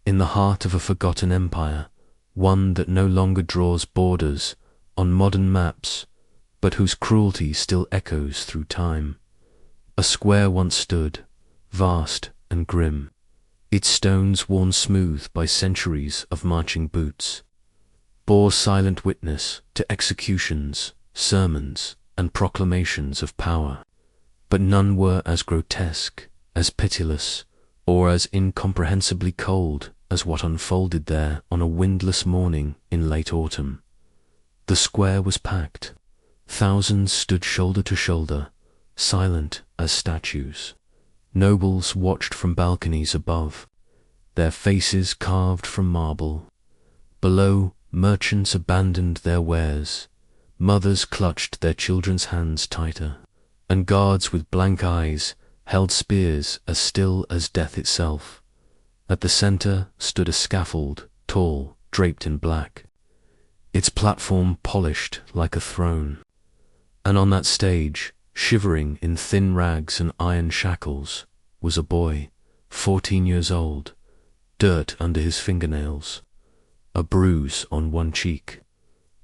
in the heart of a forgotten empire, one that no longer draws borders on modern maps, but whose cruelty still echoes through time. A square once stood, vast and grim, its stones worn smooth by centuries of marching boots, bore silent witness to executions, sermons, and proclamations of power. But none were as grotesque, as pitiless, or as incomprehensibly cold as what unfolded there on a windless morning in late autumn. The square was packed. Thousands stood shoulder to shoulder, silent as statues. Nobles watched from balconies above, their faces carved from marble. Below, merchants abandoned their wares, mothers clutched their children's hands tighter, and guards with blank eyes held spears as still as death itself. At the center stood a scaffold, tall, draped in black, its platform polished like a throne. And on that stage, shivering in thin rags and iron shackles, was a boy, 14 years old, dirt under his fingernails, a bruise on one cheek,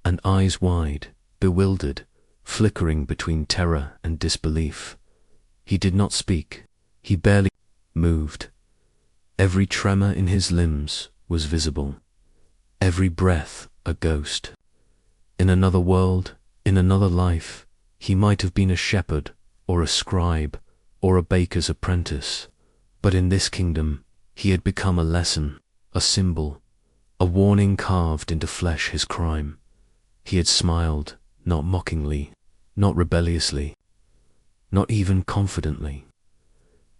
and eyes wide, bewildered, flickering between terror and disbelief. He did not speak. He barely moved. Every tremor in his limbs was visible. Every breath a ghost. In another world, in another life, he might have been a shepherd, or a scribe, or a baker's apprentice. But in this kingdom, he had become a lesson, a symbol, a warning carved into flesh his crime. He had smiled, not mockingly, not rebelliously, not even confidently.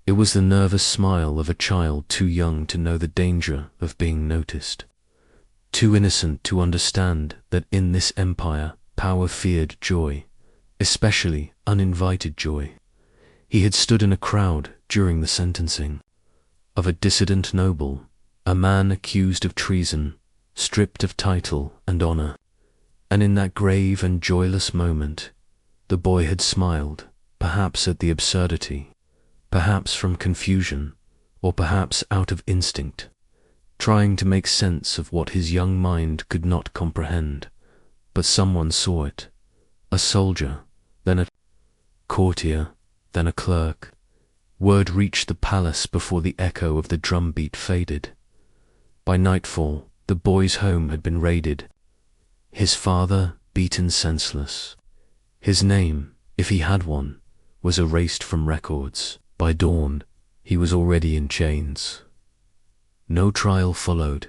It was the nervous smile of a child too young to know the danger of being noticed, too innocent to understand that in this empire power feared joy, especially uninvited joy. He had stood in a crowd during the sentencing of a dissident noble, a man accused of treason, stripped of title and honor, and in that grave and joyless moment, the boy had smiled, perhaps at the absurdity, perhaps from confusion, or perhaps out of instinct, trying to make sense of what his young mind could not comprehend. But someone saw it, a soldier, then a courtier, then a clerk. Word reached the palace before the echo of the drumbeat faded. By nightfall, the boy's home had been raided, his father beaten senseless. His name, if he had one, was erased from records. By dawn, he was already in chains. No trial followed,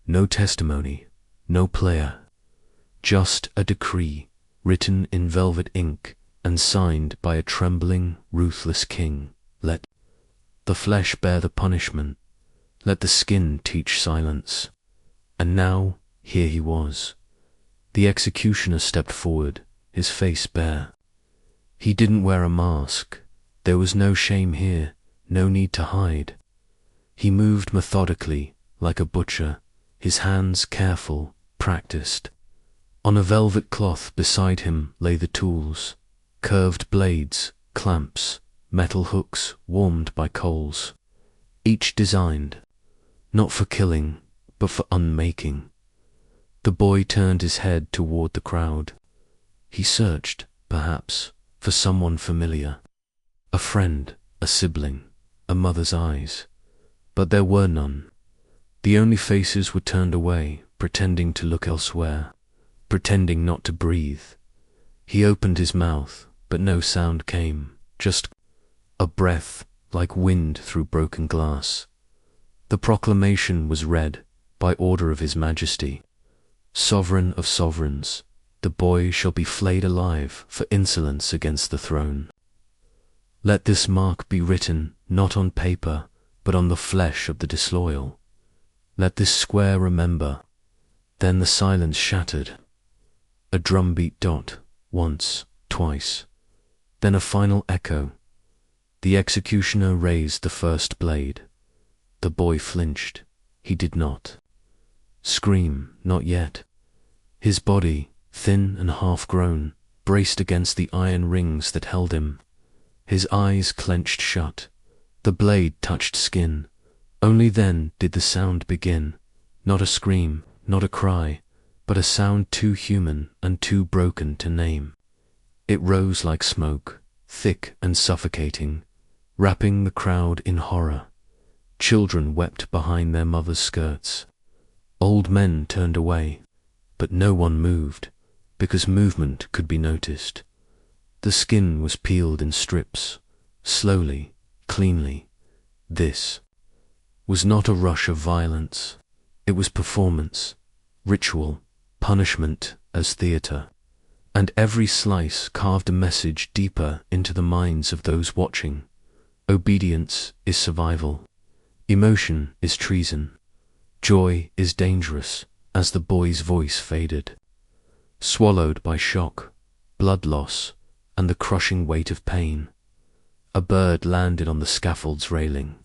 no testimony, no player, just a decree written in velvet ink and signed by a trembling, ruthless king. Let the flesh bear the punishment, let the skin teach silence. And now, here he was. The executioner stepped forward, his face bare. He didn't wear a mask. There was no shame here, no need to hide. He moved methodically, like a butcher, his hands careful, practiced. On a velvet cloth beside him lay the tools, curved blades, clamps, metal hooks warmed by coals, each designed, not for killing, but for unmaking. The boy turned his head toward the crowd. He searched, perhaps, for someone familiar, a friend, a sibling, a mother's eyes. But there were none. The only faces were turned away, pretending to look elsewhere, pretending not to breathe. He opened his mouth, but no sound came, just a breath like wind through broken glass. The proclamation was read by order of His Majesty. Sovereign of sovereigns, the boy shall be flayed alive for insolence against the throne. Let this mark be written not on paper, but on the flesh of the disloyal. Let this square remember. Then the silence shattered. A drumbeat dot, once, twice. Then a final echo. The executioner raised the first blade. The boy flinched. He did not scream, not yet. His body, thin and half-grown, braced against the iron rings that held him. His eyes clenched shut. The blade touched skin. Only then did the sound begin, not a scream, not a cry, but a sound too human and too broken to name. It rose like smoke, thick and suffocating, wrapping the crowd in horror. Children wept behind their mothers' skirts. Old men turned away, but no one moved, because movement could be noticed. The skin was peeled in strips, slowly, cleanly. This was not a rush of violence. It was performance, ritual, punishment as theatre. And every slice carved a message deeper into the minds of those watching. Obedience is survival. Emotion is treason. Joy is dangerous, as the boy's voice faded. Swallowed by shock, blood loss, and the crushing weight of pain, a bird landed on the scaffold's railing.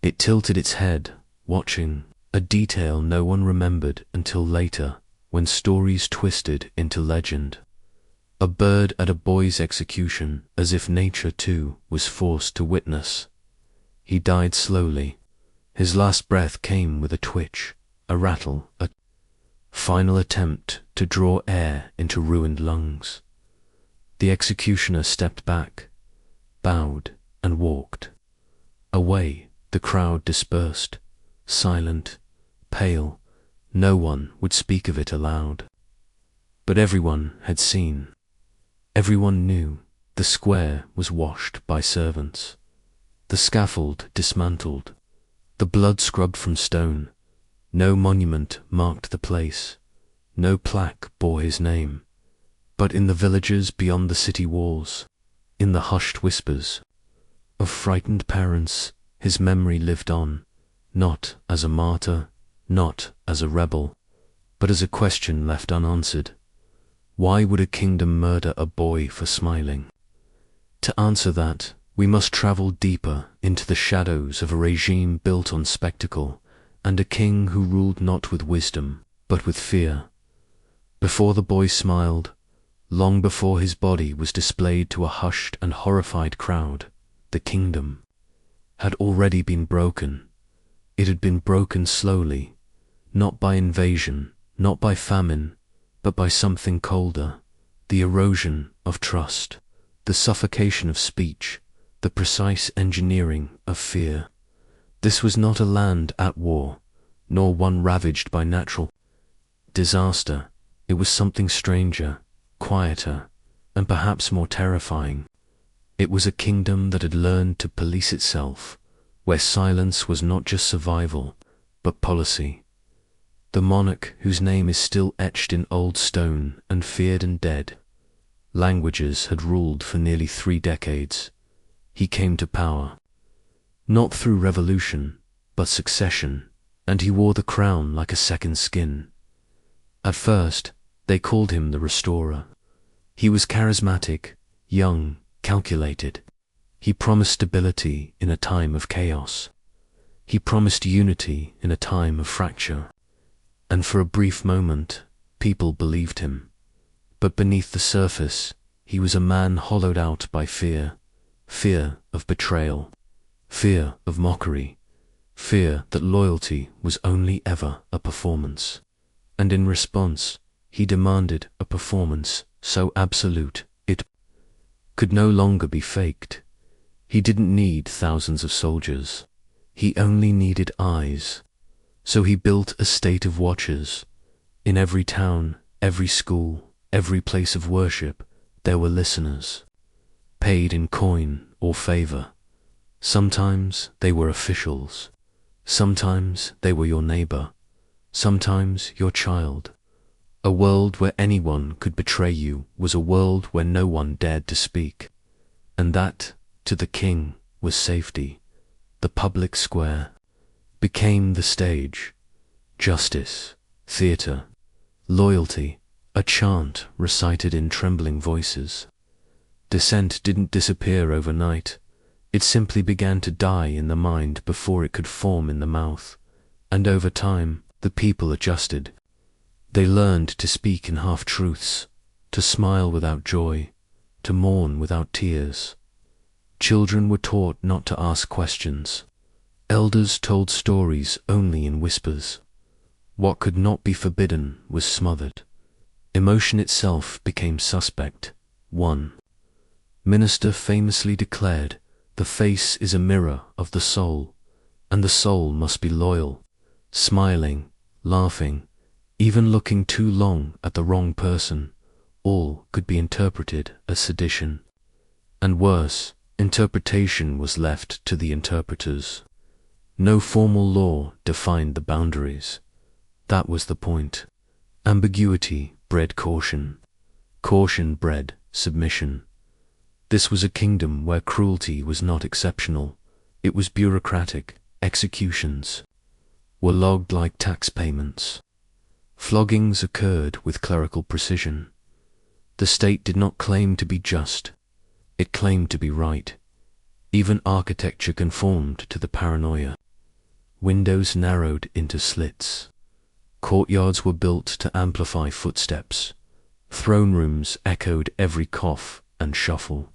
It tilted its head, watching, a detail no one remembered until later, when stories twisted into legend. A bird at a boy's execution, as if nature too was forced to witness. He died slowly. His last breath came with a twitch, a rattle, a final attempt to draw air into ruined lungs. The executioner stepped back, bowed, and walked. Away, the crowd dispersed, silent, pale. No one would speak of it aloud. But everyone had seen. Everyone knew. The square was washed by servants. The scaffold dismantled. The blood scrubbed from stone. No monument marked the place. No plaque bore his name. But in the villages beyond the city walls, in the hushed whispers of frightened parents, his memory lived on, not as a martyr, not as a rebel, but as a question left unanswered. Why would a kingdom murder a boy for smiling? To answer that, we must travel deeper into the shadows of a regime built on spectacle, and a king who ruled not with wisdom, but with fear. Before the boy smiled, long before his body was displayed to a hushed and horrified crowd, the kingdom had already been broken. It had been broken slowly, not by invasion, not by famine, but by something colder, the erosion of trust, the suffocation of speech, the precise engineering of fear. This was not a land at war, nor one ravaged by natural disaster. It was something stranger, quieter, and perhaps more terrifying. It was a kingdom that had learned to police itself, where silence was not just survival, but policy. The monarch whose name is still etched in old stone and feared and dead. Languages had ruled for nearly 3 decades. He came to power, not through revolution, but succession, and he wore the crown like a second skin. At first, they called him the Restorer. He was charismatic, young, calculated. He promised stability in a time of chaos. He promised unity in a time of fracture. And for a brief moment, people believed him. But beneath the surface, he was a man hollowed out by fear. Fear of betrayal. Fear of mockery. Fear that loyalty was only ever a performance. And in response, he demanded a performance so absolute it could no longer be faked. He didn't need thousands of soldiers. He only needed eyes. So he built a state of watchers. In every town, every school, every place of worship, there were listeners, paid in coin or favor. Sometimes they were officials. Sometimes they were your neighbor. Sometimes your child. A world where anyone could betray you was a world where no one dared to speak. And that, to the king, was safety. The public square became the stage. Justice, theater, loyalty, a chant recited in trembling voices. Dissent didn't disappear overnight. It simply began to die in the mind before it could form in the mouth. And over time, the people adjusted. They learned to speak in half-truths, to smile without joy, to mourn without tears. Children were taught not to ask questions. Elders told stories only in whispers. What could not be forbidden was smothered. Emotion itself became suspect. One minister famously declared, "The face is a mirror of the soul, and the soul must be loyal." Smiling, laughing, even looking too long at the wrong person, all could be interpreted as sedition. And worse, interpretation was left to the interpreters. No formal law defined the boundaries. That was the point. Ambiguity bred caution. Caution bred submission. This was a kingdom where cruelty was not exceptional. It was bureaucratic. Executions were logged like tax payments. Floggings occurred with clerical precision. The state did not claim to be just. It claimed to be right. Even architecture conformed to the paranoia. Windows narrowed into slits. Courtyards were built to amplify footsteps. Throne rooms echoed every cough and shuffle.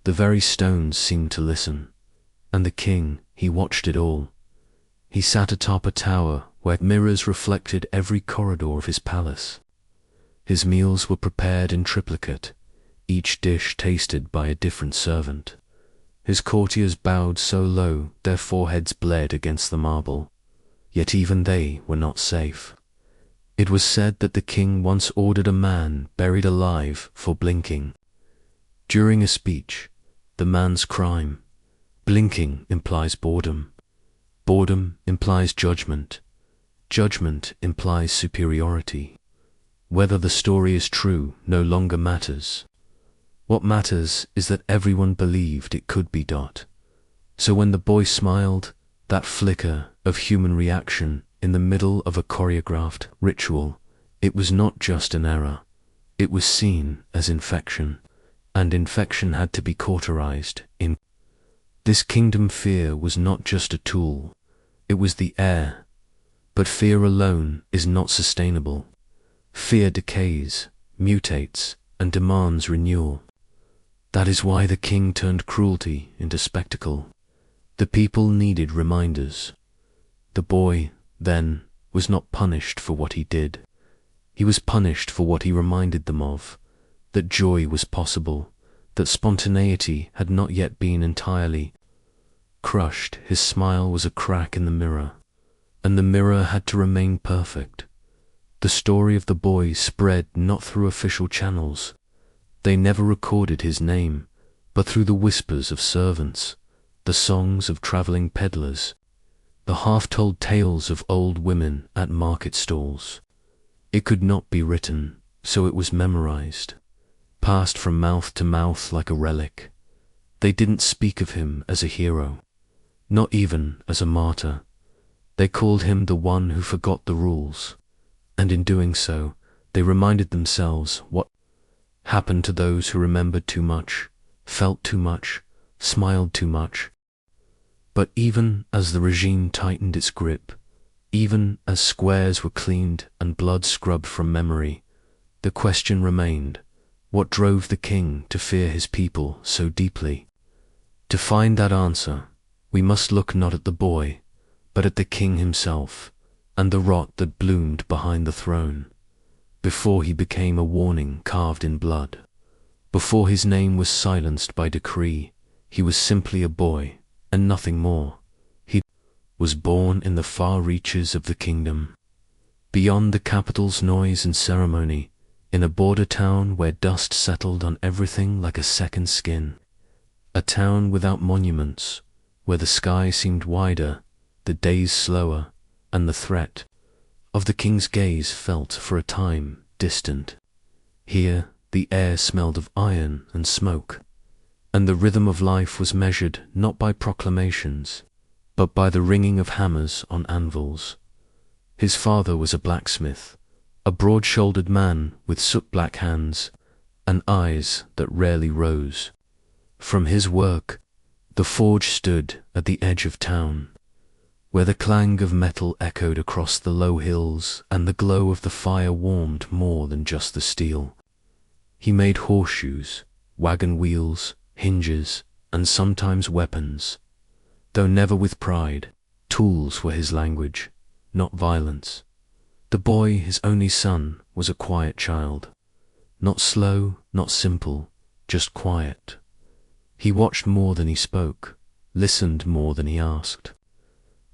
The very stones seemed to listen. And the king, he watched it all. He sat atop a tower where mirrors reflected every corridor of his palace. His meals were prepared in triplicate, each dish tasted by a different servant. His courtiers bowed so low their foreheads bled against the marble, yet even they were not safe. It was said that the king once ordered a man buried alive for blinking. During a speech, the man's crime: blinking implies boredom. Boredom implies judgment. Judgment implies superiority. Whether the story is true no longer matters. What matters is that everyone believed it could be. So when the boy smiled, that flicker of human reaction in the middle of a choreographed ritual, it was not just an error. It was seen as infection, and infection had to be cauterized in. This kingdom fear was not just a tool, it was the air. But fear alone is not sustainable. Fear decays, mutates, and demands renewal. That is why the king turned cruelty into spectacle. The people needed reminders. The boy, then, was not punished for what he did. He was punished for what he reminded them of, that joy was possible, that spontaneity had not yet been entirely crushed. His smile was a crack in the mirror, and the mirror had to remain perfect. The story of the boy spread not through official channels. They never recorded his name, but through the whispers of servants, the songs of traveling peddlers, the half-told tales of old women at market stalls. It could not be written, so it was memorized, passed from mouth to mouth like a relic. They didn't speak of him as a hero, not even as a martyr. They called him the one who forgot the rules, and in doing so, they reminded themselves what happened to those who remembered too much, felt too much, smiled too much. But even as the regime tightened its grip, even as squares were cleaned and blood scrubbed from memory, the question remained: what drove the king to fear his people so deeply? To find that answer, we must look not at the boy, but at the king himself, and the rot that bloomed behind the throne. Before he became a warning carved in blood, before his name was silenced by decree, he was simply a boy, and nothing more. He was born in the far reaches of the kingdom, beyond the capital's noise and ceremony, in a border town where dust settled on everything like a second skin. A town without monuments, where the sky seemed wider, the days slower, and the threat of the king's gaze felt for a time distant. Here the air smelled of iron and smoke, and the rhythm of life was measured not by proclamations, but by the ringing of hammers on anvils. His father was a blacksmith, a broad-shouldered man with soot-black hands and eyes that rarely rose. From his work, the forge stood at the edge of town, where the clang of metal echoed across the low hills and the glow of the fire warmed more than just the steel. He made horseshoes, wagon wheels, hinges, and sometimes weapons. though never with pride. Tools were his language, not violence. The boy, his only son, was a quiet child. Not slow, not simple, just quiet. He watched more than he spoke, listened more than he asked.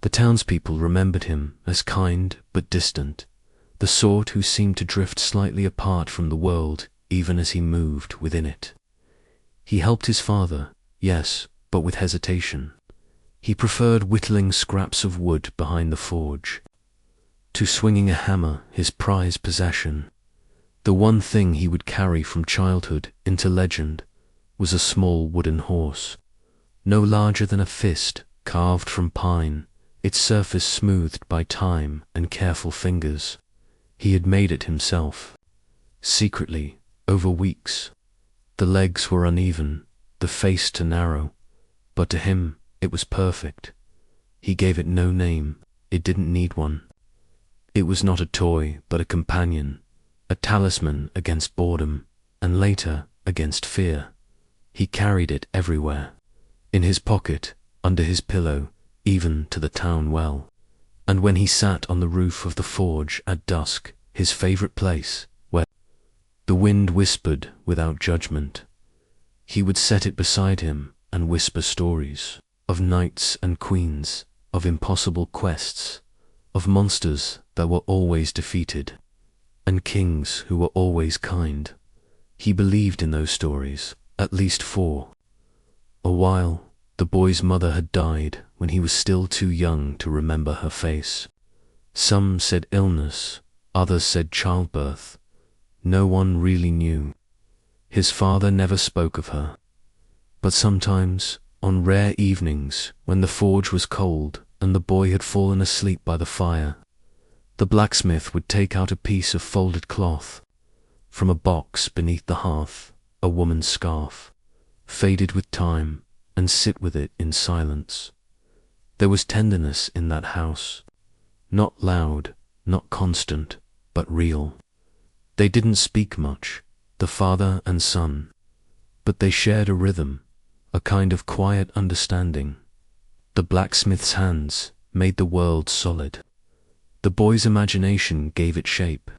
The townspeople remembered him as kind but distant, the sort who seemed to drift slightly apart from the world even as he moved within it. He helped his father, yes, but with hesitation. He preferred whittling scraps of wood behind the forge to swinging a hammer, his prized possession. The one thing he would carry from childhood into legend was a small wooden horse, no larger than a fist, carved from pine, its surface smoothed by time and careful fingers. He had made it himself, secretly, over weeks. The legs were uneven, the face too narrow, but to him it was perfect. He gave it no name, it didn't need one. It was not a toy, but a companion, a talisman against boredom, and later against fear. He carried it everywhere, in his pocket, under his pillow, even to the town well. And when he sat on the roof of the forge at dusk, his favorite place, where the wind whispered without judgment, he would set it beside him and whisper stories of knights and queens, of impossible quests, of monsters that were always defeated, and kings who were always kind. He believed in those stories, at least 4. A while, the boy's mother had died when he was still too young to remember her face. Some said illness, others said childbirth. No one really knew. His father never spoke of her. But sometimes, on rare evenings, when the forge was cold and the boy had fallen asleep by the fire, the blacksmith would take out a piece of folded cloth from a box beneath the hearth, a woman's scarf, faded with time, and sit with it in silence. There was tenderness in that house, not loud, not constant, but real. They didn't speak much, the father and son, but they shared a rhythm, a kind of quiet understanding. The blacksmith's hands made the world solid. The boy's imagination gave it shape.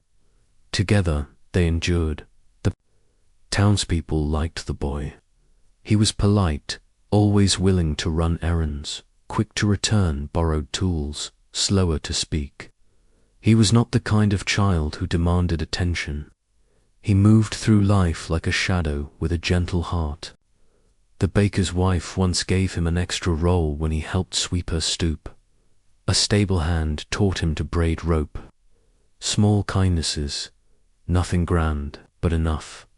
Together they endured. The townspeople liked the boy. He was polite, always willing to run errands, quick to return borrowed tools, slower to speak. He was not the kind of child who demanded attention. He moved through life like a shadow with a gentle heart. The baker's wife once gave him an extra roll when he helped sweep her stoop. A stable hand taught him to braid rope. Small kindnesses, nothing grand, but enough.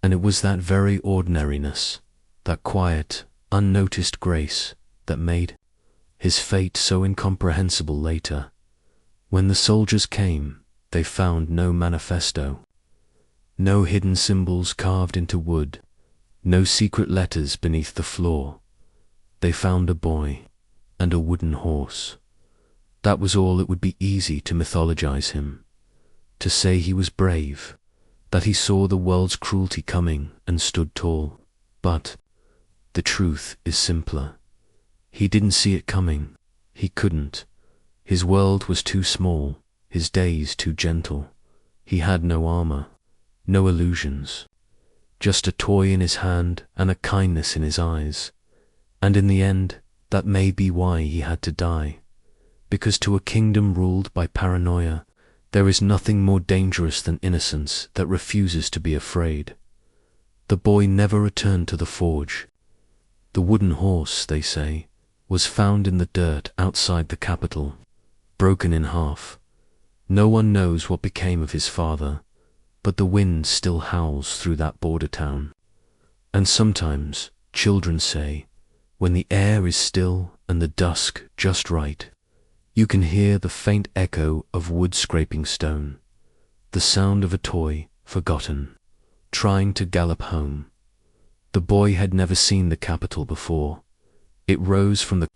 And it was that very ordinariness, that quiet, unnoticed grace, that made his fate so incomprehensible later. When the soldiers came, they found no manifesto, no hidden symbols carved into wood, no secret letters beneath the floor. They found a boy and a wooden horse. That was all. It would be easy to mythologize him, to say he was brave, that he saw the world's cruelty coming and stood tall. But the truth is simpler. He didn't see it coming. He couldn't. His world was too small, his days too gentle. He had no armor, no illusions, just a toy in his hand and a kindness in his eyes. And in the end, that may be why he had to die. Because to a kingdom ruled by paranoia, there is nothing more dangerous than innocence that refuses to be afraid. The boy never returned to the forge. The wooden horse, they say, was found in the dirt outside the capital, broken in half. No one knows what became of his father, but the wind still howls through that border town. And sometimes, children say, when the air is still and the dusk just right, you can hear the faint echo of wood scraping stone, the sound of a toy, forgotten, trying to gallop home. The boy had never seen the capital before. It rose from the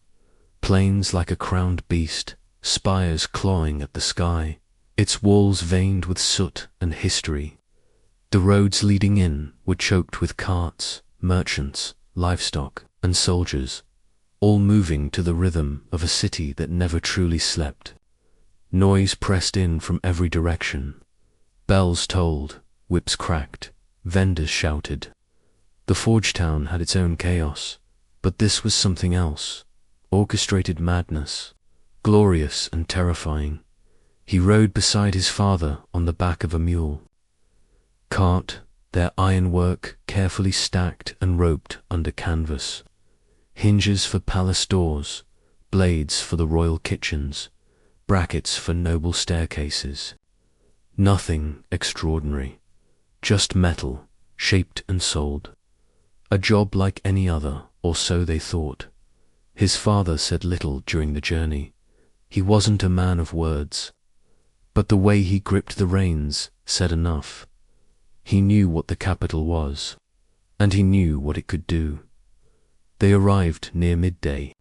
plains like a crowned beast, spires clawing at the sky, its walls veined with soot and history. The roads leading in were choked with carts, merchants, livestock, and soldiers, all moving to the rhythm of a city that never truly slept. Noise pressed in from every direction. Bells tolled, whips cracked, vendors shouted. The forge town had its own chaos, but this was something else. Orchestrated madness, glorious and terrifying. He rode beside his father on the back of a mule. Cart, their ironwork carefully stacked and roped under canvas. Hinges for palace doors, blades for the royal kitchens, brackets for noble staircases. Nothing extraordinary, just metal, shaped and sold. A job like any other, or so they thought. His father said little during the journey. He wasn't a man of words. But the way he gripped the reins said enough. He knew what the capital was, and he knew what it could do. They arrived near midday.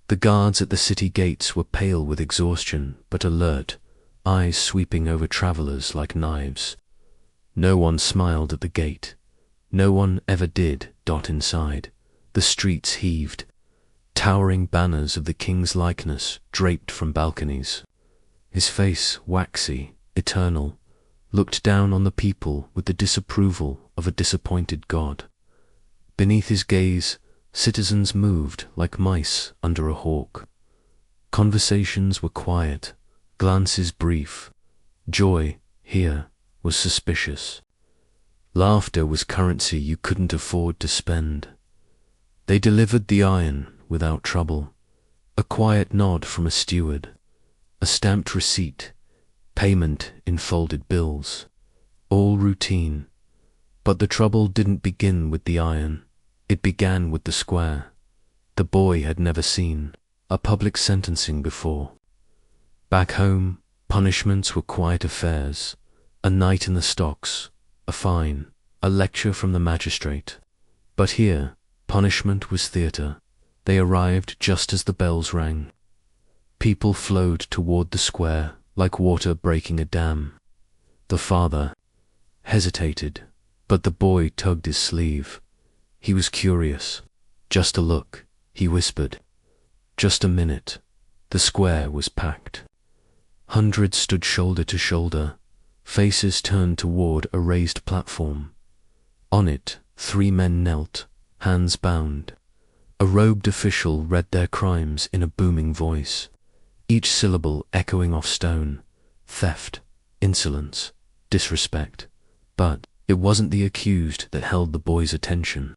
The guards at the city gates were pale with exhaustion, but alert, eyes sweeping over travelers like knives. No one smiled at the gate. No one ever did. Inside, the streets heaved. Towering banners of the king's likeness draped from balconies. His face, waxy, eternal, looked down on the people with the disapproval of a disappointed god. Beneath his gaze, citizens moved like mice under a hawk. Conversations were quiet, glances brief. Joy, here, was suspicious. Laughter was currency you couldn't afford to spend. They delivered the iron without trouble. A quiet nod from a steward, a stamped receipt, payment in folded bills. All routine. But the trouble didn't begin with the iron. It began with the square. The boy had never seen a public sentencing before. Back home, punishments were quiet affairs. A night in the stocks, a fine, a lecture from the magistrate. But here, punishment was theatre. They arrived just as the bells rang. People flowed toward the square like water breaking a dam. The father hesitated, but the boy tugged his sleeve. He was curious. Just a look, he whispered. Just a minute. The square was packed. Hundreds stood shoulder to shoulder, faces turned toward a raised platform. On it, 3 men knelt, hands bound. A robed official read their crimes in a booming voice, each syllable echoing off stone. Theft, insolence, disrespect. But it wasn't the accused that held the boy's attention.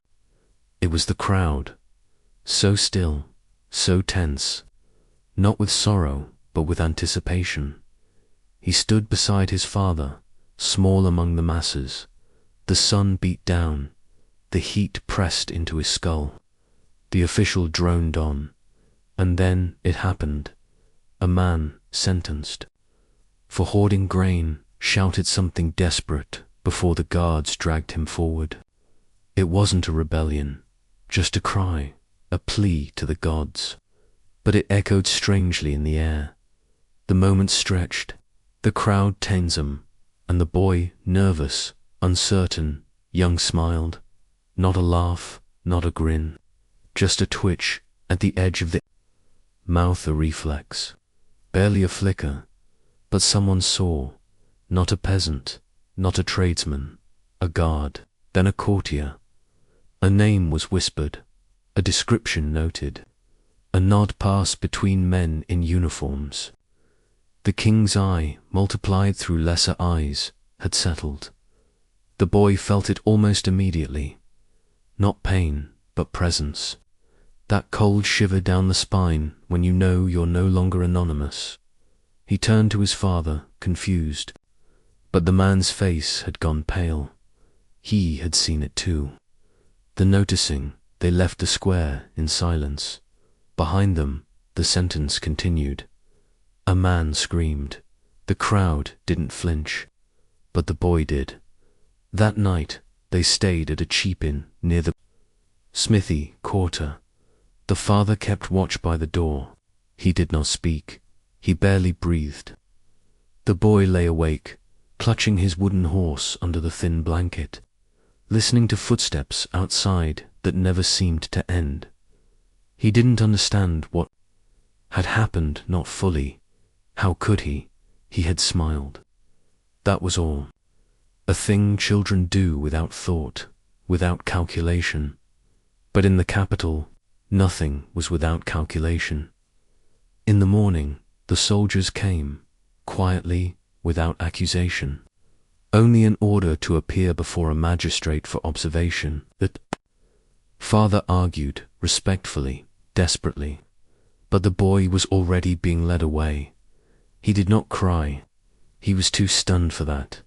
It was the crowd, so still, so tense, not with sorrow, but with anticipation. He stood beside his father, small among the masses. The sun beat down, the heat pressed into his skull. The official droned on, and then it happened. A man sentenced for hoarding grain shouted something desperate before the guards dragged him forward. It wasn't a rebellion, just a cry, a plea to the gods. But it echoed strangely in the air. The moment stretched, the crowd tensum, and the boy, nervous, uncertain, young, smiled. Not a laugh, not a grin, just a twitch at the edge of the mouth, a reflex, barely a flicker, but someone saw, not a peasant, not a tradesman, a guard, then a courtier. A name was whispered, a description noted, a nod passed between men in uniforms. The king's eye, multiplied through lesser eyes, had settled. The boy felt it almost immediately. Not pain, but presence. That cold shiver down the spine when you know you're no longer anonymous. He turned to his father, confused. But the man's face had gone pale. He had seen it too. The noticing, they left the square in silence. Behind them, the sentence continued. A man screamed. The crowd didn't flinch, but the boy did. That night, they stayed at a cheap inn near the smithy quarter. The father kept watch by the door. He did not speak. He barely breathed. The boy lay awake, clutching his wooden horse under the thin blanket, listening to footsteps outside that never seemed to end. He didn't understand what had happened, not fully. How could he? He had smiled. That was all. A thing children do without thought, without calculation. But in the capital, nothing was without calculation. In the morning, the soldiers came, quietly, without accusation. Only an order to appear before a magistrate for observation. The father argued, respectfully, desperately. But the boy was already being led away. He did not cry. He was too stunned for that.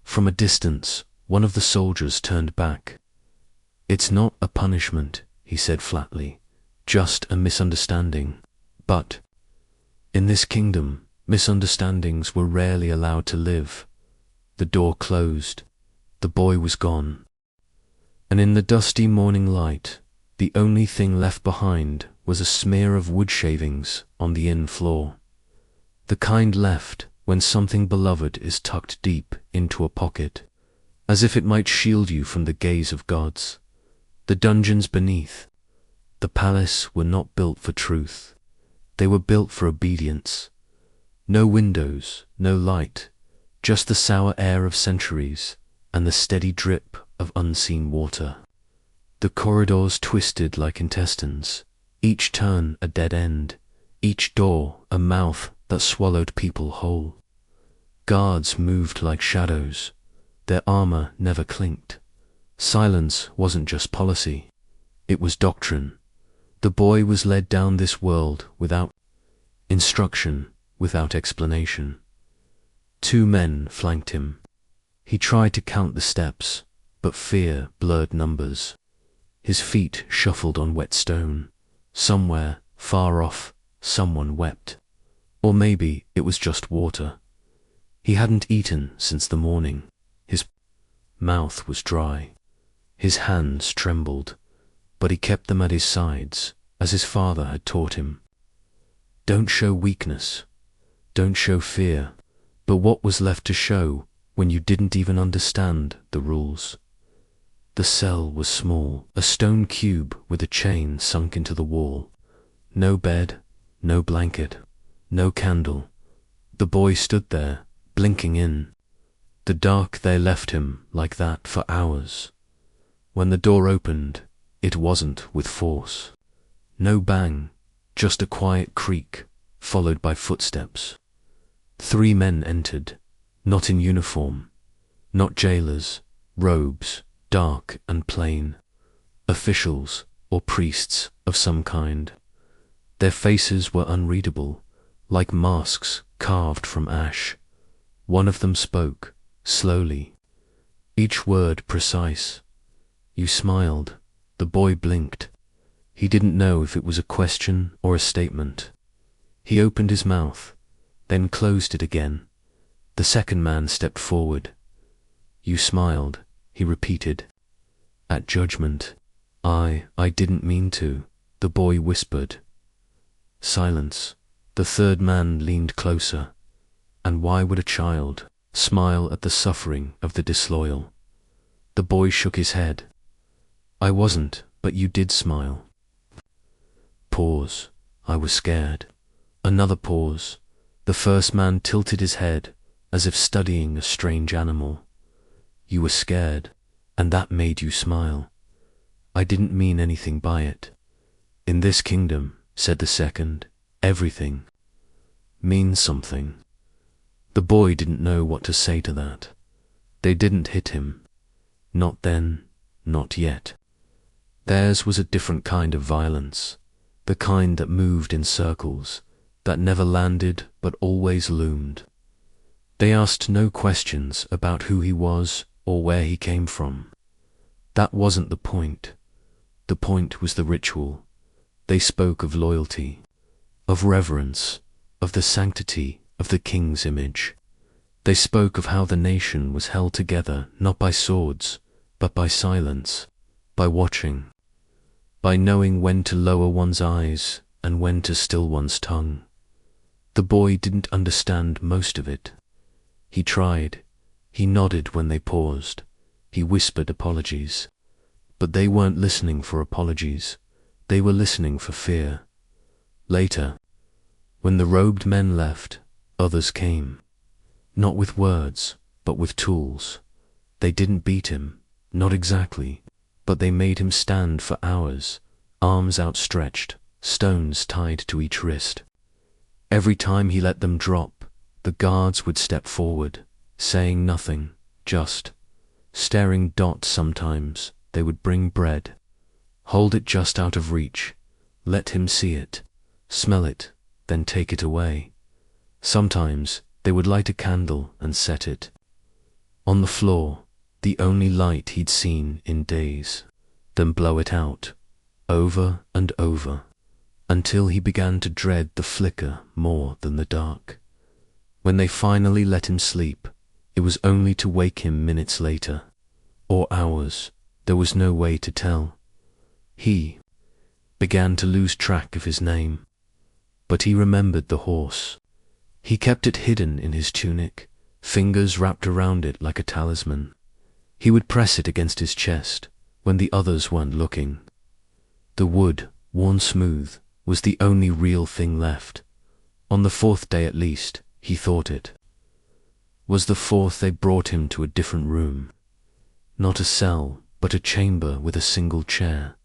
From a distance, one of the soldiers turned back. "It's not a punishment," he said flatly, "just a misunderstanding." But in this kingdom, misunderstandings were rarely allowed to live. The door closed. The boy was gone. And in the dusty morning light, the only thing left behind was a smear of wood shavings on the inn floor. The kind left when something beloved is tucked deep into a pocket, as if it might shield you from the gaze of gods. The dungeons beneath, the palace were not built for truth. They were built for obedience. No windows, no light, just the sour air of centuries and the steady drip of unseen water. The corridors twisted like intestines, each turn a dead end, each door a mouth that swallowed people whole. Guards moved like shadows. Their armor never clinked. Silence wasn't just policy. It was doctrine. The boy was led down this world without instruction, without explanation. 2 men flanked him. He tried to count the steps, but fear blurred numbers. His feet shuffled on wet stone. Somewhere, far off, someone wept. Or maybe it was just water. He hadn't eaten since the morning. His mouth was dry. His hands trembled, but he kept them at his sides, as his father had taught him. Don't show weakness. Don't show fear. But what was left to show when you didn't even understand the rules? The cell was small, a stone cube with a chain sunk into the wall. No bed, no blanket, no candle. The boy stood there, blinking in. The dark there left him like that for hours. When the door opened, it wasn't with force. No bang, just a quiet creak, followed by footsteps. 3 men entered, not in uniform, not jailers, robes, dark and plain, officials or priests of some kind. Their faces were unreadable, like masks carved from ash. One of them spoke, slowly, each word precise. "You smiled." The boy blinked. He didn't know if it was a question or a statement. He opened his mouth, then closed it again. The second man stepped forward. "You smiled," he repeated. "At judgment." I didn't mean to," the boy whispered. Silence. The third man leaned closer. And why would a child smile at the suffering of the disloyal? The boy shook his head. "I wasn't, but you did smile." Pause. I was scared. Another pause. The first man tilted his head, as if studying a strange animal. "You were scared, and that made you smile." "I didn't mean anything by it." "In this kingdom," said the second, "everything means something." The boy didn't know what to say to that. They didn't hit him. Not then, not yet. Theirs was a different kind of violence, the kind that moved in circles, that never landed but always loomed. They asked no questions about who he was or where he came from. That wasn't the point. The point was the ritual. They spoke of loyalty, of reverence, of the sanctity of the king's image. They spoke of how the nation was held together not by swords, but by silence, by watching, by knowing when to lower one's eyes and when to still one's tongue. The boy didn't understand most of it. He tried. He nodded when they paused. He whispered apologies. But they weren't listening for apologies. They were listening for fear. Later, when the robed men left, others came. Not with words, but with tools. They didn't beat him, not exactly, but they made him stand for hours, arms outstretched, stones tied to each wrist. Every time he let them drop, the guards would step forward, saying nothing, just staring. Sometimes they would bring bread, hold it just out of reach, let him see it, smell it, then take it away. Sometimes they would light a candle and set it on the floor, the only light he'd seen in days, then blow it out, over and over, until he began to dread the flicker more than the dark. When they finally let him sleep, it was only to wake him minutes later, or hours. There was no way to tell. He began to lose track of his name, but he remembered the horse. He kept it hidden in his tunic, fingers wrapped around it like a talisman. He would press it against his chest when the others weren't looking. The wood, worn smooth, was the only real thing left. On the fourth day at least, he thought it was the fourth, they brought him to a different room. Not a cell, but a chamber with a single chair.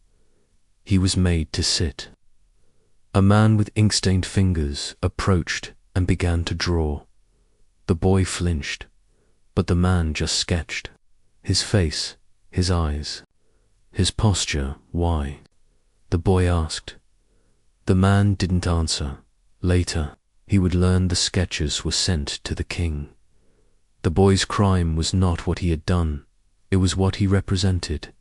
He was made to sit. A man with ink-stained fingers approached and began to draw. The boy flinched, but the man just sketched. His face, his eyes, his posture. Why? The boy asked. The man didn't answer. Later, he would learn the sketches were sent to the king. The boy's crime was not what he had done, it was what he represented.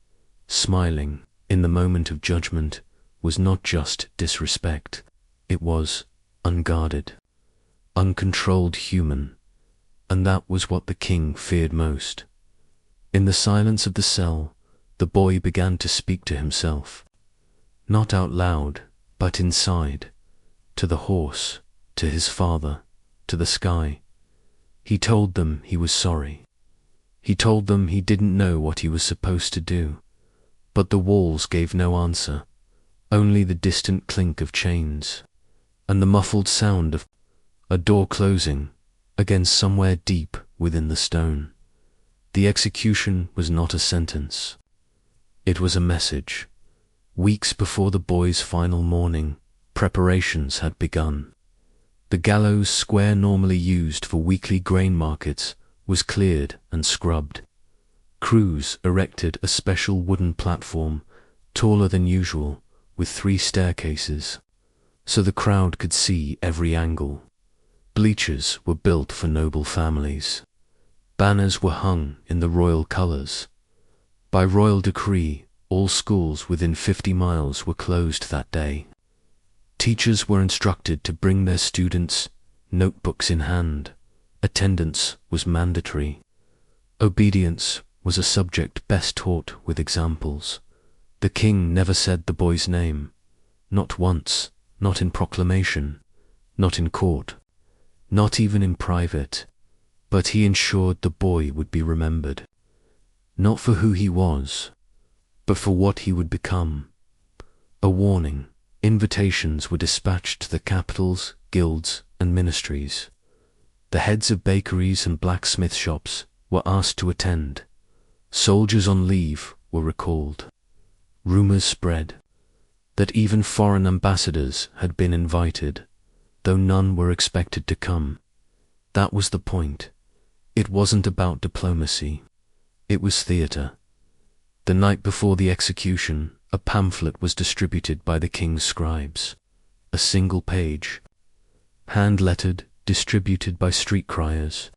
Smiling, in the moment of judgment, was not just disrespect, it was unguarded, uncontrolled human, and that was what the king feared most. In the silence of the cell, the boy began to speak to himself, not out loud, but inside, to the horse, to his father, to the sky. He told them he was sorry. He told them he didn't know what he was supposed to do, but the walls gave no answer, only the distant clink of chains, and the muffled sound of a door closing against somewhere deep within the stone. The execution was not a sentence. It was a message. Weeks before the boy's final morning, preparations had begun. The gallows square normally used for weekly grain markets was cleared and scrubbed. Crews erected a special wooden platform, taller than usual, with 3 staircases, so the crowd could see every angle. Bleachers were built for noble families. Banners were hung in the royal colors. By royal decree, all schools within 50 miles were closed that day. Teachers were instructed to bring their students notebooks in hand. Attendance was mandatory. Obedience was a subject best taught with examples. The king never said the boy's name, not once, not in proclamation, not in court, not even in private, but he ensured the boy would be remembered, not for who he was, but for what he would become. A warning. Invitations were dispatched to the capitals, guilds, and ministries. The heads of bakeries and blacksmith shops were asked to attend. Soldiers on leave were recalled. Rumors spread that even foreign ambassadors had been invited, though none were expected to come. That was the point. It wasn't about diplomacy. It was theater. The night before the execution, a pamphlet was distributed by the king's scribes. A single page, hand-lettered, distributed by street criers.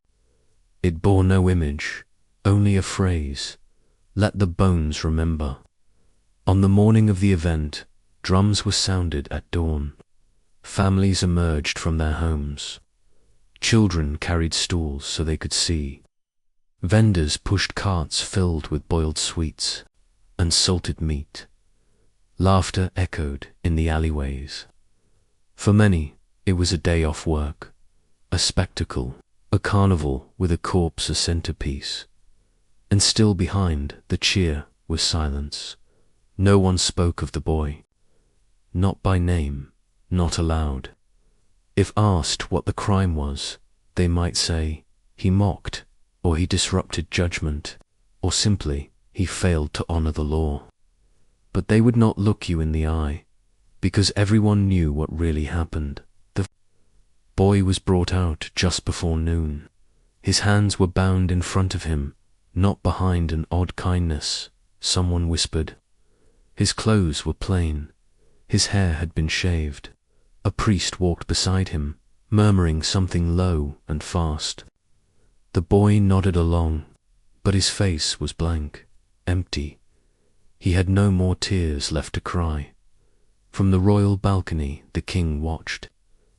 It bore no image, only a phrase, "Let the bones remember." On the morning of the event, drums were sounded at dawn. Families emerged from their homes. Children carried stools so they could see. Vendors pushed carts filled with boiled sweets and salted meat. Laughter echoed in the alleyways. For many, it was a day off work, a spectacle, a carnival with a corpse a centerpiece. And still behind the cheer was silence. No one spoke of the boy. not by name, not aloud. If asked what the crime was, they might say, he mocked, or he disrupted judgment, or simply, he failed to honor the law. But they would not look you in the eye, because everyone knew what really happened. The boy was brought out just before noon. His hands were bound in front of him, not behind an odd kindness, someone whispered. His clothes were plain. His hair had been shaved. A priest walked beside him, murmuring something low and fast. The boy nodded along, but his face was blank, empty. He had no more tears left to cry. From the royal balcony the king watched.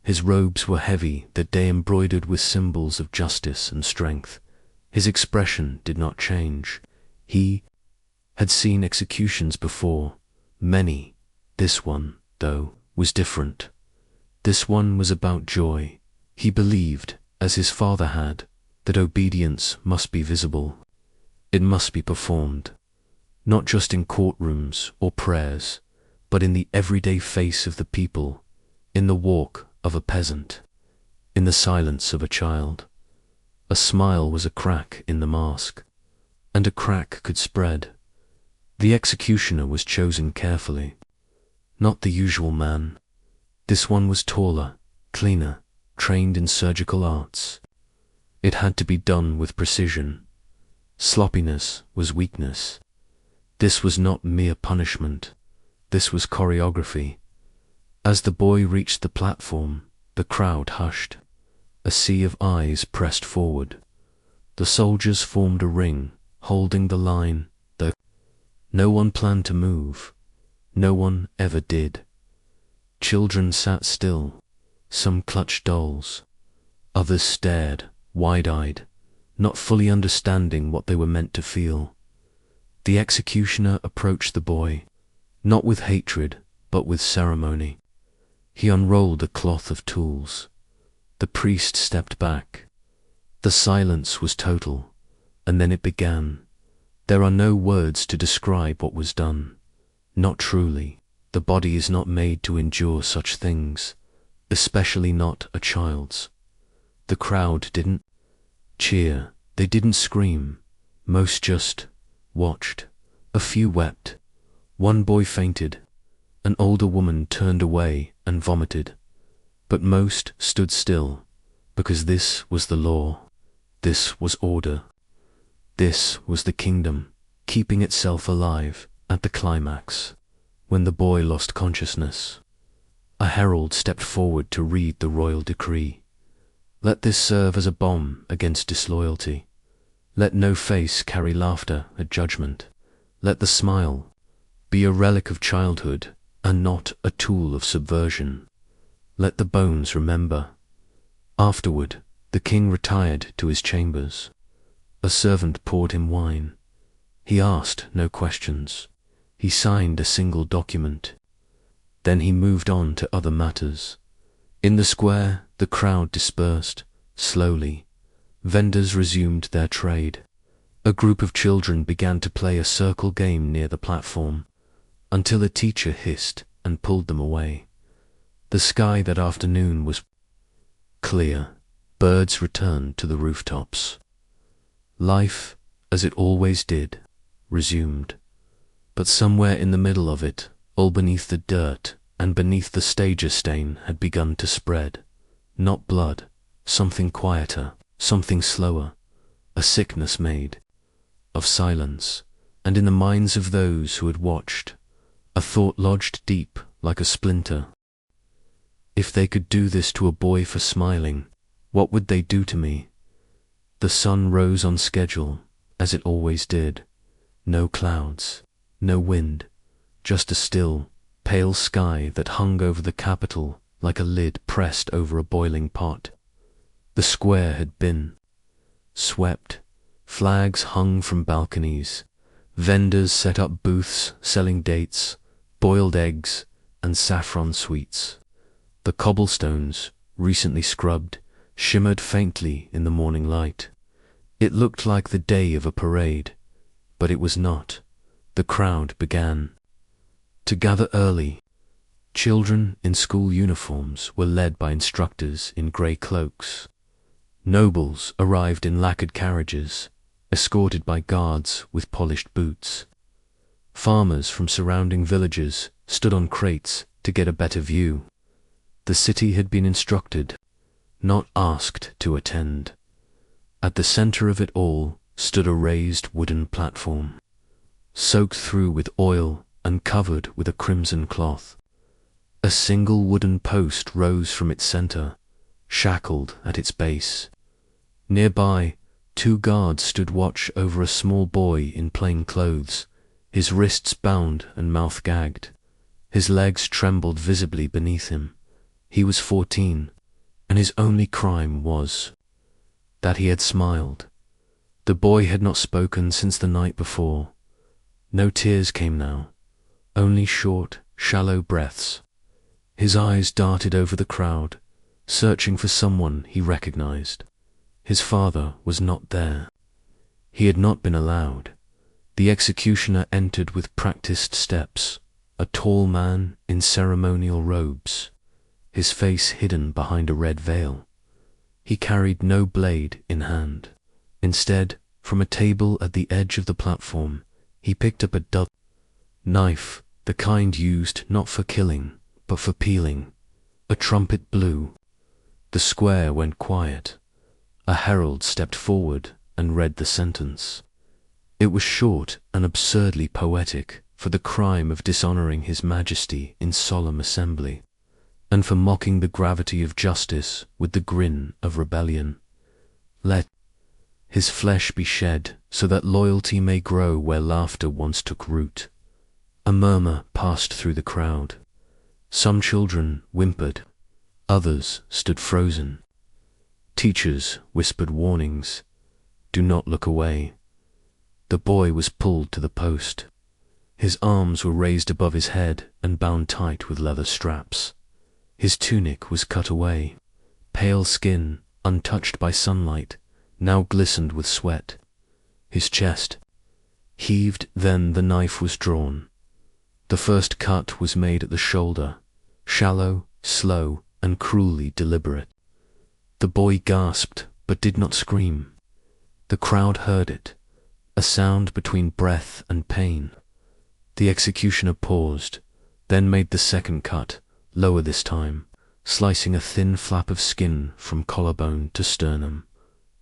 His robes were heavy, that day embroidered with symbols of justice and strength. His expression did not change. He had seen executions before, many. This one, though, was different. This one was about joy. He believed, as his father had, that obedience must be visible. It must be performed, not just in courtrooms or prayers, but in the everyday face of the people, in the walk of a peasant, in the silence of a child. A smile was a crack in the mask, and a crack could spread. The executioner was chosen carefully, not the usual man. This one was taller, cleaner, trained in surgical arts. It had to be done with precision. Sloppiness was weakness. This was not mere punishment. This was choreography. As the boy reached the platform, the crowd hushed. A sea of eyes pressed forward. The soldiers formed a ring, holding the line, though no one planned to move. No one ever did. Children sat still. Some clutched dolls. Others stared, wide-eyed, not fully understanding what they were meant to feel. The executioner approached the boy, not with hatred, but with ceremony. He unrolled a cloth of tools. The priest stepped back. The silence was total, and then it began. There are no words to describe what was done. Not truly. The body is not made to endure such things, especially not a child's. The crowd didn't cheer, they didn't scream. Most just watched. A few wept. One boy fainted. An older woman turned away and vomited. But most stood still, because this was the law. This was order. This was the kingdom, keeping itself alive at the climax. When the boy lost consciousness, a herald stepped forward to read the royal decree. Let this serve as a bomb against disloyalty. Let no face carry laughter at judgment. Let the smile be a relic of childhood and not a tool of subversion. Let the bones remember. Afterward, the king retired to his chambers. A servant poured him wine. He asked no questions. He signed a single document. Then he moved on to other matters. In the square, the crowd dispersed, slowly. Vendors resumed their trade. A group of children began to play a circle game near the platform, until a teacher hissed and pulled them away. The sky that afternoon was clear. Birds returned to the rooftops. Life, as it always did, resumed. But somewhere in the middle of it, all beneath the dirt and beneath the stager stain, had begun to spread. Not blood, something quieter, something slower, a sickness made of silence, and in the minds of those who had watched, a thought lodged deep like a splinter. If they could do this to a boy for smiling, what would they do to me? The sun rose on schedule, as it always did. No clouds, no wind, just a still, pale sky that hung over the capital like a lid pressed over a boiling pot. The square had been swept. Flags hung from balconies. Vendors set up booths selling dates, boiled eggs, and saffron sweets. The cobblestones, recently scrubbed, shimmered faintly in the morning light. It looked like the day of a parade, but it was not. The crowd began to gather early. Children in school uniforms were led by instructors in grey cloaks. Nobles arrived in lacquered carriages, escorted by guards with polished boots. Farmers from surrounding villages stood on crates to get a better view. The city had been instructed, not asked to attend. At the center of it all stood a raised wooden platform, soaked through with oil and covered with a crimson cloth. A single wooden post rose from its center, shackled at its base. Nearby, 2 guards stood watch over a small boy in plain clothes, his wrists bound and mouth gagged. His legs trembled visibly beneath him. He was 14, and his only crime was that he had smiled. The boy had not spoken since the night before. No tears came now, only short, shallow breaths. His eyes darted over the crowd, searching for someone he recognized. His father was not there. He had not been allowed. The executioner entered with practiced steps, a tall man in ceremonial robes, his face hidden behind a red veil. He carried no blade in hand. Instead, from a table at the edge of the platform, he picked up a dull knife, the kind used not for killing, but for peeling. A trumpet blew. The square went quiet. A herald stepped forward and read the sentence. It was short and absurdly poetic, for the crime of dishonoring His Majesty in solemn assembly, and for mocking the gravity of justice with the grin of rebellion. Let his flesh be shed, so that loyalty may grow where laughter once took root. A murmur passed through the crowd. Some children whimpered, others stood frozen. Teachers whispered warnings, "Do not look away." The boy was pulled to the post. His arms were raised above his head and bound tight with leather straps. His tunic was cut away. Pale skin, untouched by sunlight, now glistened with sweat. His chest heaved, then the knife was drawn. The first cut was made at the shoulder, shallow, slow, and cruelly deliberate. The boy gasped, but did not scream. The crowd heard it, a sound between breath and pain. The executioner paused, then made the second cut, lower this time, slicing a thin flap of skin from collarbone to sternum.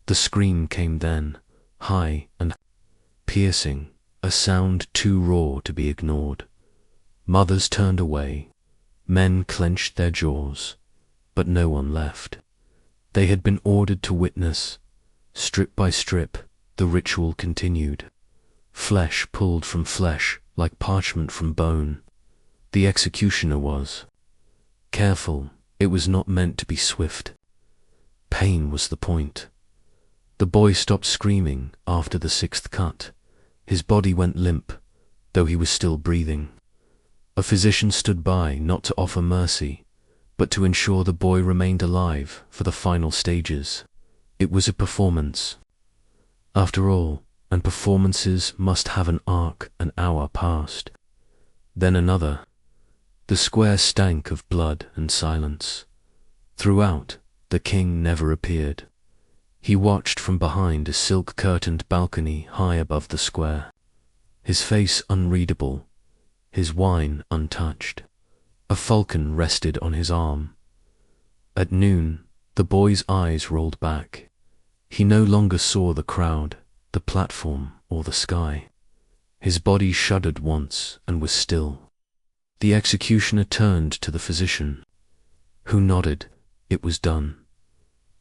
The scream came then, high and piercing, a sound too raw to be ignored. Mothers turned away. Men clenched their jaws, but no one left. They had been ordered to witness. Strip by strip, the ritual continued. Flesh pulled from flesh like parchment from bone. The executioner was careful. It was not meant to be swift. Pain was the point. The boy stopped screaming after the 6th cut. His body went limp, though he was still breathing. A physician stood by, not to offer mercy, but to ensure the boy remained alive for the final stages. It was a performance. After all, and performances must have an arc. An hour passed. Then another. The square stank of blood and silence. Throughout, the king never appeared. He watched from behind a silk-curtained balcony high above the square, his face unreadable, his wine untouched. A falcon rested on his arm. At noon, the boy's eyes rolled back. He no longer saw the crowd, the platform, or the sky. His body shuddered once and was still. The executioner turned to the physician, who nodded. It was done.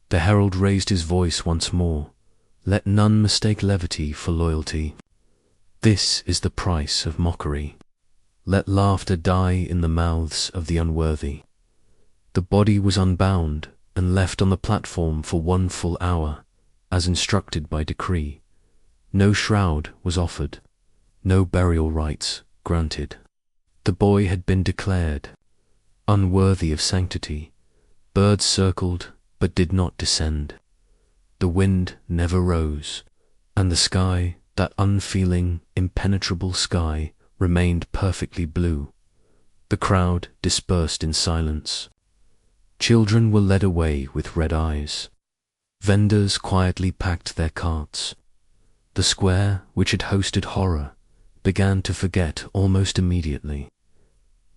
The herald raised his voice once more. Let none mistake levity for loyalty. This is the price of mockery. Let laughter die in the mouths of the unworthy. The body was unbound and left on the platform for 1 full hour, as instructed by decree. No shroud was offered, no burial rites granted. The boy had been declared unworthy of sanctity. Birds circled, but did not descend. The wind never rose, and the sky, that unfeeling, impenetrable sky, remained perfectly blue. The crowd dispersed in silence. Children were led away with red eyes. Vendors quietly packed their carts. The square, which had hosted horror, began to forget almost immediately.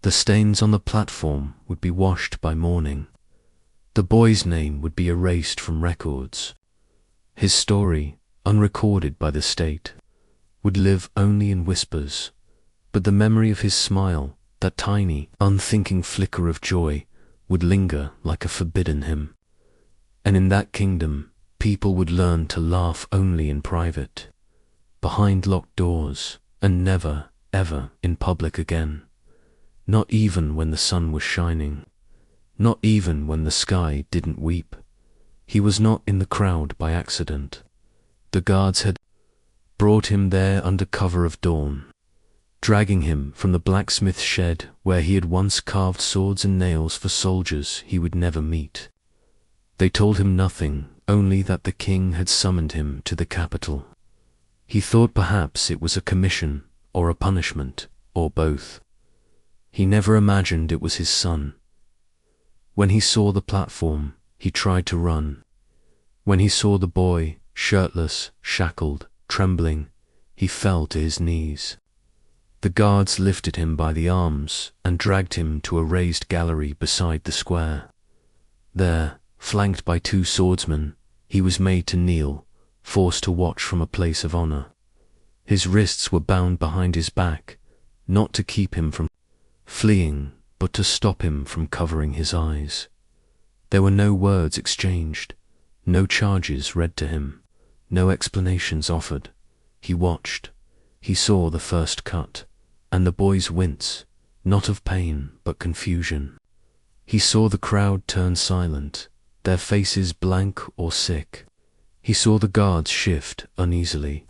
The stains on the platform would be washed by morning. The boy's name would be erased from records. His story, unrecorded by the state, would live only in whispers, but the memory of his smile, that tiny, unthinking flicker of joy, would linger like a forbidden hymn. And in that kingdom, people would learn to laugh only in private, behind locked doors, and never, ever in public again. Not even when the sun was shining. Not even when the sky didn't weep. He was not in the crowd by accident. The guards had brought him there under cover of dawn, dragging him from the blacksmith shed where he had once carved swords and nails for soldiers he would never meet. They told him nothing, only that the king had summoned him to the capital. He thought perhaps it was a commission, or a punishment, or both. He never imagined it was his son. When he saw the platform, he tried to run. When he saw the boy, shirtless, shackled, trembling, he fell to his knees. The guards lifted him by the arms and dragged him to a raised gallery beside the square. There, flanked by 2 swordsmen, he was made to kneel, forced to watch from a place of honor. His wrists were bound behind his back, not to keep him from fleeing, but to stop him from covering his eyes. There were no words exchanged, no charges read to him, no explanations offered. He watched. He saw the first cut, and the boys wince, not of pain, but confusion. He saw the crowd turn silent, their faces blank or sick. He saw the guards shift uneasily,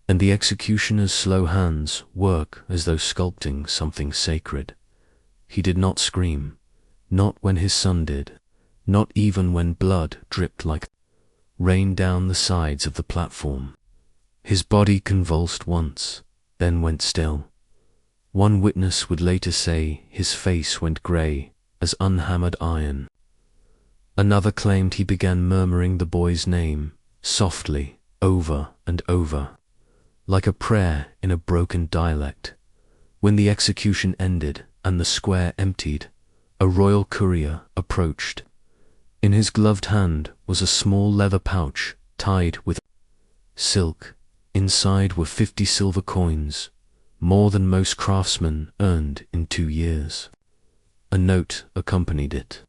and the executioner's slow hands work as though sculpting something sacred. He did not scream, not when his son did, not even when blood dripped like rain down the sides of the platform. His body convulsed once, then went still. One witness would later say his face went grey as unhammered iron. Another claimed he began murmuring the boy's name, softly, over and over, like a prayer in a broken dialect. When the execution ended and the square emptied, a royal courier approached. In his gloved hand was a small leather pouch tied with silk. Inside were 50 silver coins, more than most craftsmen earned in 2 years. A note accompanied it,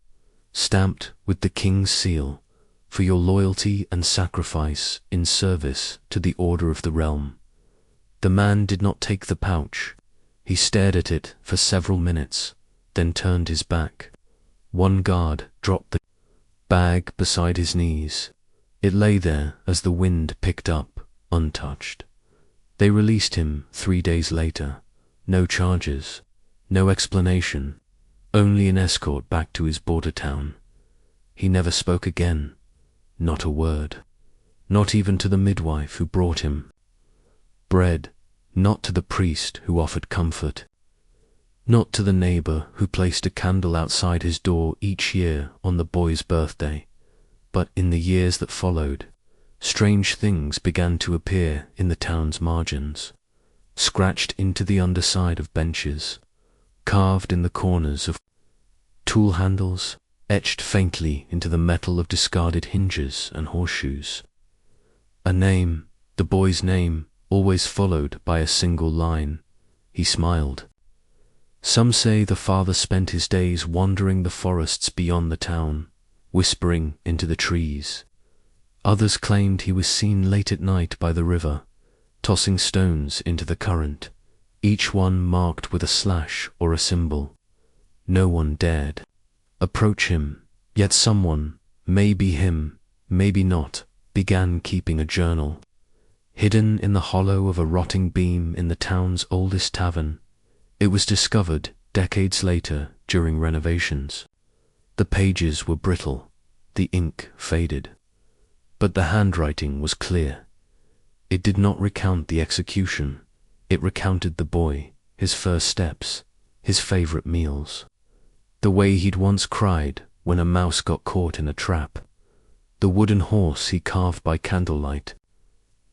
stamped with the king's seal, for your loyalty and sacrifice in service to the order of the realm. The man did not take the pouch. He stared at it for several minutes, then turned his back. One guard dropped the bag beside his knees. It lay there as the wind picked up, untouched. They released him 3 days later. No charges, no explanation, only an escort back to his border town. He never spoke again, not a word, not even to the midwife who brought him bread, not to the priest who offered comfort, not to the neighbor who placed a candle outside his door each year on the boy's birthday. But in the years that followed, strange things began to appear in the town's margins, scratched into the underside of benches, carved in the corners of tool handles, etched faintly into the metal of discarded hinges and horseshoes. A name, the boy's name, always followed by a single line. He smiled. Some say the father spent his days wandering the forests beyond the town, whispering into the trees. Others claimed he was seen late at night by the river, tossing stones into the current, each one marked with a slash or a symbol. No one dared approach him, yet someone, maybe him, maybe not, began keeping a journal. Hidden in the hollow of a rotting beam in the town's oldest tavern, it was discovered decades later during renovations. The pages were brittle, the ink faded, but the handwriting was clear. It did not recount the execution, it recounted the boy, his first steps, his favorite meals, the way he'd once cried when a mouse got caught in a trap, the wooden horse he carved by candlelight,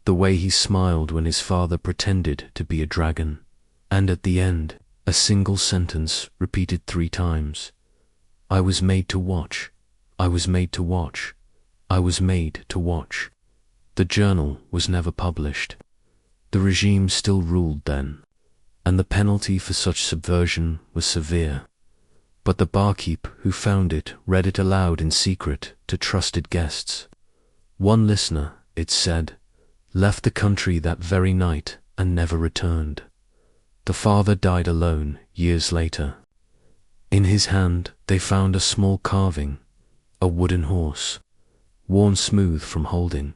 the way he smiled when his father pretended to be a dragon, and at the end, a single sentence repeated 3 times. I was made to watch, I was made to watch, I was made to watch. The journal was never published. The regime still ruled then, and the penalty for such subversion was severe. But the barkeep who found it read it aloud in secret to trusted guests. One listener, it said, left the country that very night and never returned. The father died alone years later. In his hand they found a small carving, a wooden horse, worn smooth from holding.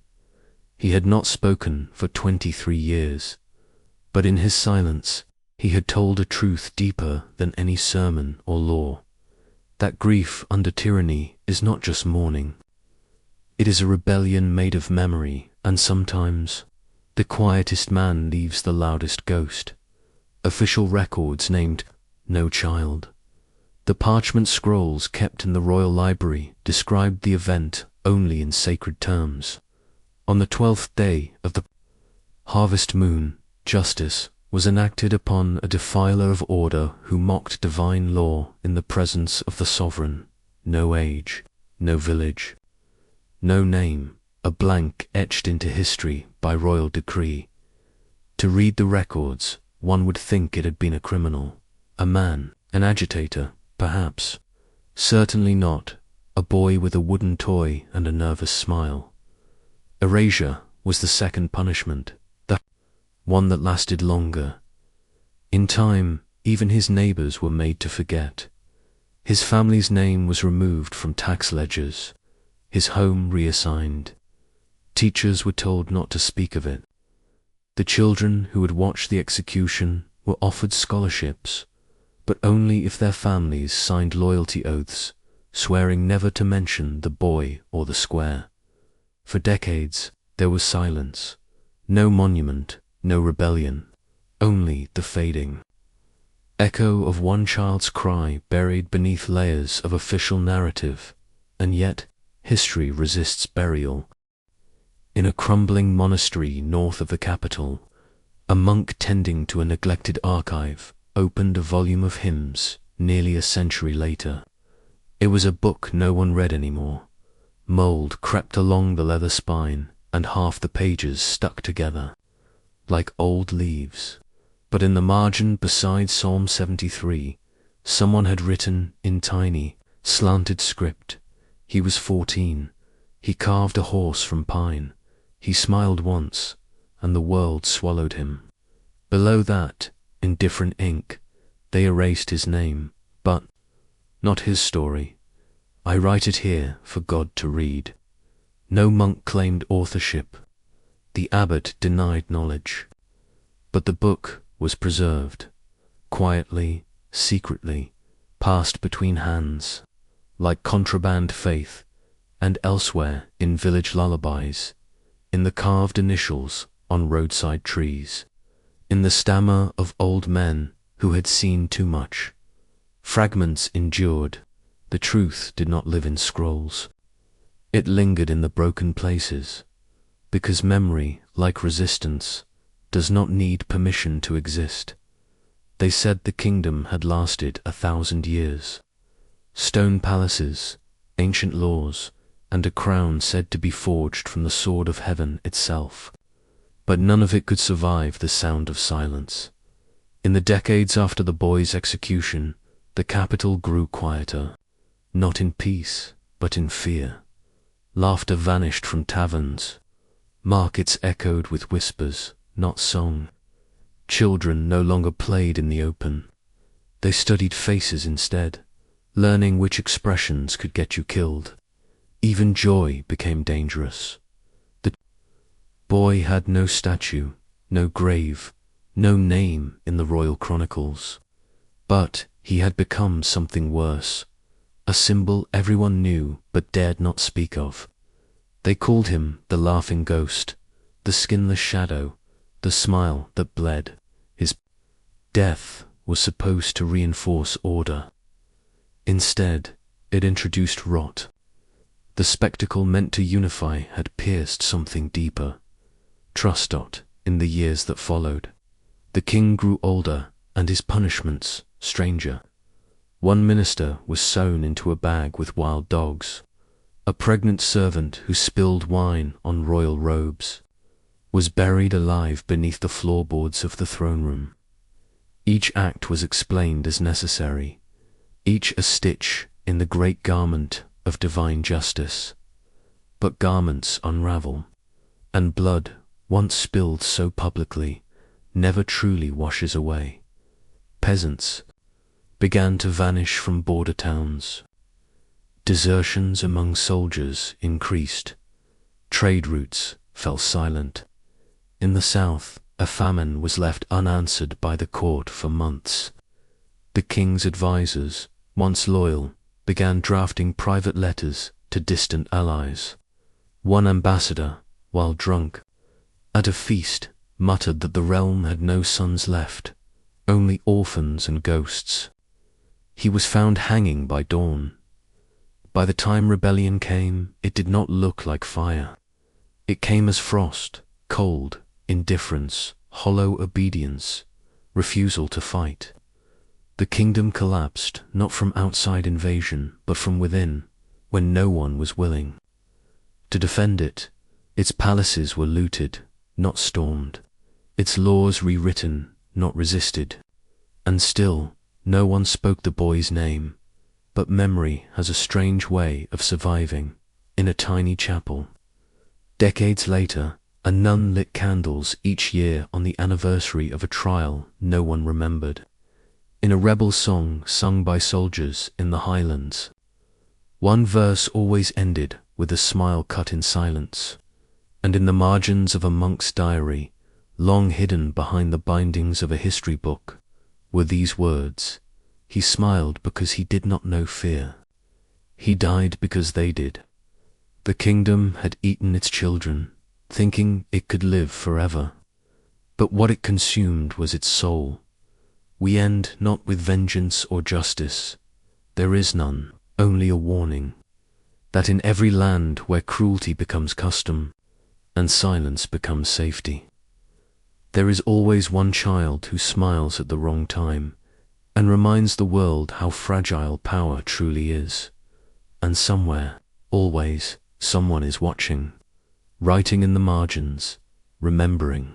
He had not spoken for 23 years, but in his silence he had told a truth deeper than any sermon or law, that grief under tyranny is not just mourning. It is a rebellion made of memory, and sometimes the quietest man leaves the loudest ghost. Official records named no child. The parchment scrolls kept in the royal library described the event only in sacred terms. On the 12th day of the harvest moon, justice was enacted upon a defiler of order who mocked divine law in the presence of the sovereign. No age, no village, no name, a blank etched into history by royal decree. To read the records, one would think it had been a criminal, a man, an agitator, perhaps. Certainly not a boy with a wooden toy and a nervous smile. Erasure was the second punishment, the one that lasted longer. In time, even his neighbors were made to forget. His family's name was removed from tax ledgers, his home reassigned. Teachers were told not to speak of it. The children who had watched the execution were offered scholarships, but only if their families signed loyalty oaths, swearing never to mention the boy or the square. For decades, there was silence. No monument, no rebellion, only the fading echo of one child's cry buried beneath layers of official narrative, and yet history resists burial. In a crumbling monastery north of the capital, a monk tending to a neglected archive opened a volume of hymns nearly a century later. It was a book no one read anymore. Mold crept along the leather spine, and half the pages stuck together, like old leaves. But in the margin beside Psalm 73, someone had written in tiny, slanted script. He was 14. He carved a horse from pine. He smiled once, and the world swallowed him. Below that, in different ink, they erased his name, but not his story. I write it here for God to read. No monk claimed authorship. The abbot denied knowledge. But the book was preserved, quietly, secretly, passed between hands, like contraband faith, and elsewhere in village lullabies, in the carved initials on roadside trees, in the stammer of old men who had seen too much. Fragments endured. The truth did not live in scrolls. It lingered in the broken places, because memory, like resistance, does not need permission to exist. They said the kingdom had lasted 1,000 years. Stone palaces, ancient laws, and a crown said to be forged from the sword of heaven itself. But none of it could survive the sound of silence. In the decades after the boy's execution, the capital grew quieter, not in peace, but in fear. Laughter vanished from taverns. Markets echoed with whispers, not song. Children no longer played in the open. They studied faces instead, learning which expressions could get you killed. Even joy became dangerous. The boy had no statue, no grave, no name in the royal chronicles. But he had become something worse, a symbol everyone knew but dared not speak of. They called him the laughing ghost, the skinless shadow, the smile that bled. His death was supposed to reinforce order. Instead, it introduced rot. The spectacle meant to unify had pierced something deeper. Trust. In the years that followed, the king grew older and his punishments stranger. One minister was sewn into a bag with wild dogs. A pregnant servant who spilled wine on royal robes was buried alive beneath the floorboards of the throne room. Each act was explained as necessary, each a stitch in the great garment of divine justice. But garments unravel, and blood, once spilled so publicly, never truly washes away. Peasants began to vanish from border towns. Desertions among soldiers increased. Trade routes fell silent. In the south, a famine was left unanswered by the court for months. The king's advisors, once loyal, began drafting private letters to distant allies. One ambassador, while drunk at a feast, muttered that the realm had no sons left, only orphans and ghosts. He was found hanging by dawn. By the time rebellion came, it did not look like fire. It came as frost, cold, indifference, hollow obedience, refusal to fight. The kingdom collapsed, not from outside invasion, but from within, when no one was willing. To defend it, its palaces were looted, not stormed, its laws rewritten, not resisted. And still, no one spoke the boy's name, but memory has a strange way of surviving in a tiny chapel. Decades later, a nun lit candles each year on the anniversary of a trial no one remembered. In a rebel song sung by soldiers in the highlands, one verse always ended with a smile cut in silence. And in the margins of a monk's diary, long hidden behind the bindings of a history book, were these words: "He smiled because he did not know fear. He died because they did." The kingdom had eaten its children, thinking it could live forever. But what it consumed was its soul. We end not with vengeance or justice. There is none, only a warning, that in every land where cruelty becomes custom, and silence becomes safety, there is always one child who smiles at the wrong time and reminds the world how fragile power truly is. And somewhere, always, someone is watching, writing in the margins, remembering.